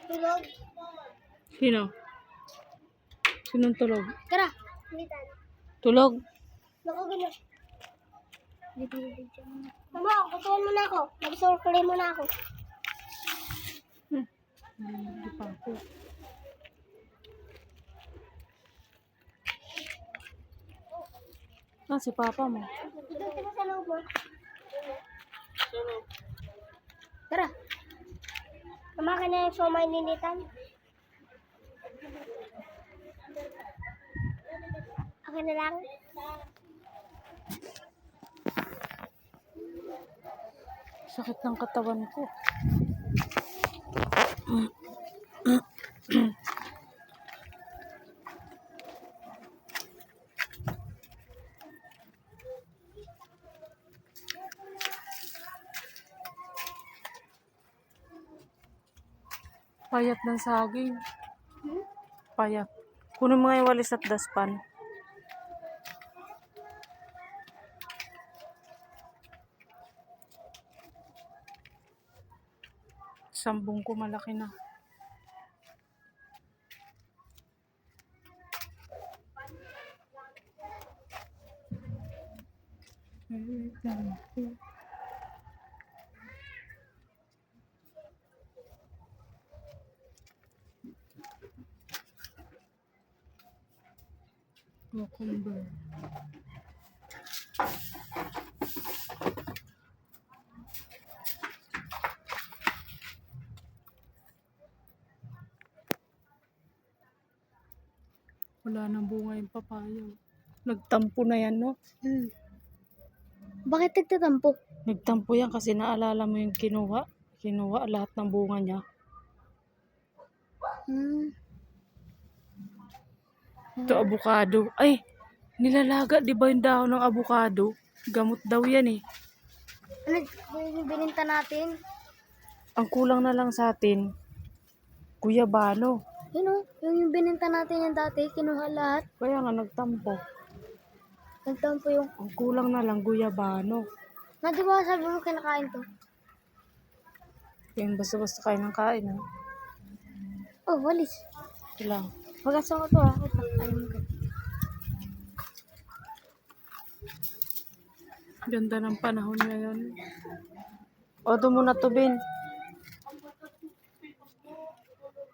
Tulog. Sino? Sinong tulog? Tara. Militan. Tulog? Nakagano. Mama, kutuan mo na ako. Mag-surflay mo na ako. Hindi pa ako. Ah, si Papa mo. Dito sila sa loob mo. Tara. Mama, ka na yung somay ninitan. Akin na lang. Sakit ng katawan ko. Payat ng saging. Payat. Kunin mo nga yung walis at daspan. Sambong ko malaki na. Cucumber. Wala nang bunga yung papaya. Nagtampo na yan, no? Bakit nagtatampo? Nagtampo yan kasi naalala mo yung kinuha. Kinuha lahat ng bunga niya. Ito, avocado. Ay, nilalaga, di ba yung dahon ng avocado? Gamot daw yan eh. Ano yung bininta natin? Ang kulang na lang sa atin, guyabano. Yun o, yung bininta natin yung dati, kinuha lahat. Kaya nga nagtampo. Nagtampo yung... Ang kulang na lang, guyabano. Na, di ba sabi mo kinakain to? Yung basta-basta kain ng kain. Ha? Oh, walis. Ito lang. Magasang ko to ha. Ito, ayun mo ko. Ganda ng panahon ngayon. O, doon muna to, Bin.